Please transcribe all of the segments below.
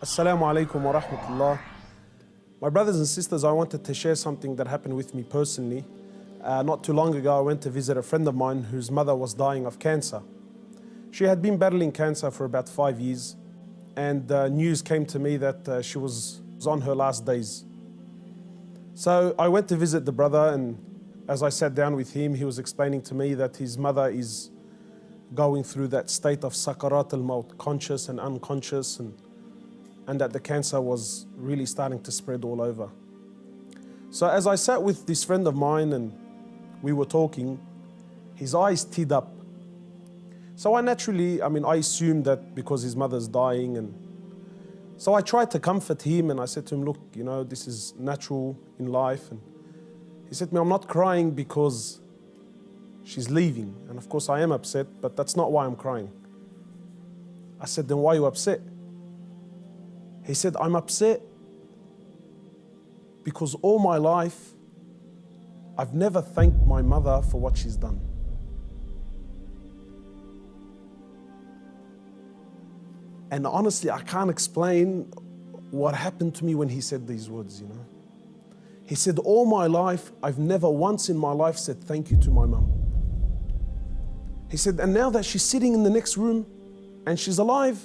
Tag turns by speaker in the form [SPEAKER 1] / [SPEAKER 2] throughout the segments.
[SPEAKER 1] Assalamu alaikum wa rahmatullah. My brothers and sisters, I wanted to share something that happened with me personally. Not too long ago, I went to visit a friend of mine whose mother was dying of cancer. She had been battling cancer for about 5 years, and news came to me that she was on her last days. So I went to visit the brother, and as I sat down with him, he was explaining to me that his mother is going through that state of sakarat al-maut, conscious and unconscious, and that the cancer was really starting to spread all over. So as I sat with this friend of mine and we were talking, his eyes teared up. So I assumed that because his mother's dying, and so I tried to comfort him, and I said to him, look, this is natural in life. And he said to me, I'm not crying because she's leaving. And of course I am upset, but that's not why I'm crying. I said, then why are you upset? He said, I'm upset because all my life I've never thanked my mother for what she's done. And honestly, I can't explain what happened to me when he said these words, He said, all my life, I've never once in my life said thank you to my mum. He said, and now that she's sitting in the next room and she's alive,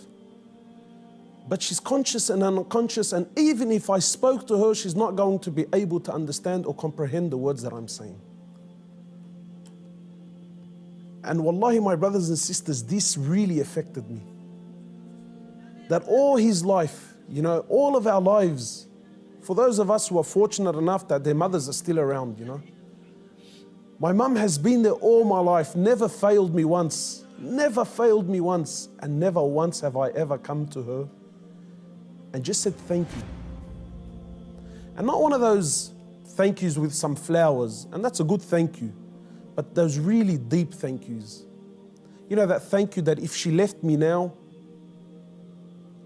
[SPEAKER 1] but she's conscious and unconscious, and even if I spoke to her, she's not going to be able to understand or comprehend the words that I'm saying. And wallahi, my brothers and sisters, this really affected me. That all his life, all of our lives, for those of us who are fortunate enough that their mothers are still around, my mum has been there all my life, never failed me once, and never once have I ever come to her and just said thank you. And not one of those thank yous with some flowers, and that's a good thank you, but those really deep thank yous. That thank you that if she left me now,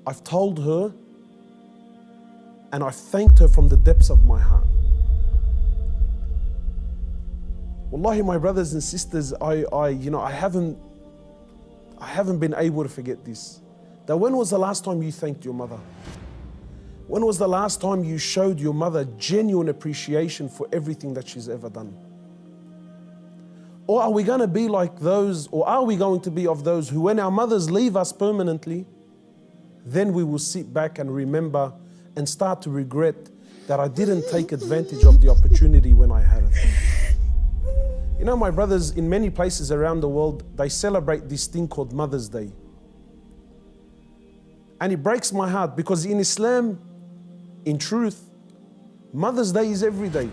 [SPEAKER 1] I've told her and I've thanked her from the depths of my heart. Wallahi, my brothers and sisters, I haven't been able to forget this. That when was the last time you thanked your mother? When was the last time you showed your mother genuine appreciation for everything that she's ever done? Or are we going to be like those, or are we going to be of those who, when our mothers leave us permanently, then we will sit back and remember and start to regret that I didn't take advantage of the opportunity when I had it. My brothers, in many places around the world, they celebrate this thing called Mother's Day. And it breaks my heart because in Islam, in truth, Mother's Day is every day.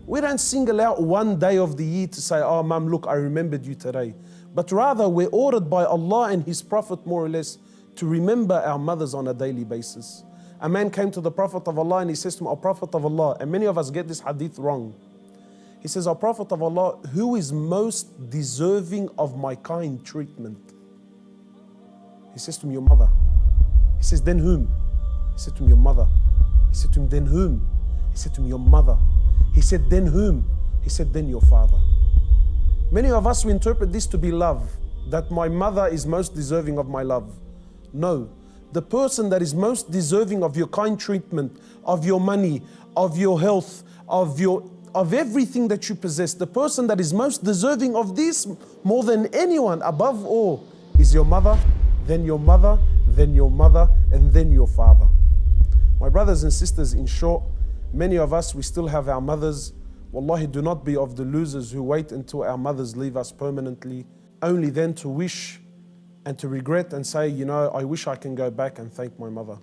[SPEAKER 1] We don't single out one day of the year to say, oh, Mum, look, I remembered you today. But rather, we're ordered by Allah and His Prophet, more or less, to remember our mothers on a daily basis. A man came to the Prophet of Allah and he says to him, O Prophet of Allah, and many of us get this hadith wrong. He says, O Prophet of Allah, who is most deserving of my kind treatment? He says to him, your mother. He says, then whom? He said to him, your mother. He said to him, then whom? He said to him, your mother. He said, then whom? He said, then your father. Many of us, we interpret this to be love, that my mother is most deserving of my love. No, the person that is most deserving of your kind treatment, of your money, of your health, of everything that you possess, the person that is most deserving of this more than anyone, above all, is your mother, then your mother, then your mother, and then your father. My brothers and sisters, in short, many of us, we still have our mothers. Wallahi, do not be of the losers who wait until our mothers leave us permanently, only then to wish and to regret and say, I wish I can go back and thank my mother.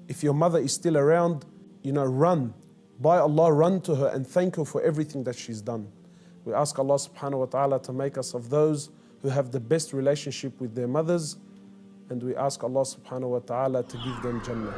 [SPEAKER 1] If your mother is still around, run. By Allah, run to her and thank her for everything that she's done. We ask Allah subhanahu wa ta'ala to make us of those who have the best relationship with their mothers, and we ask Allah subhanahu wa ta'ala to give them Jannah.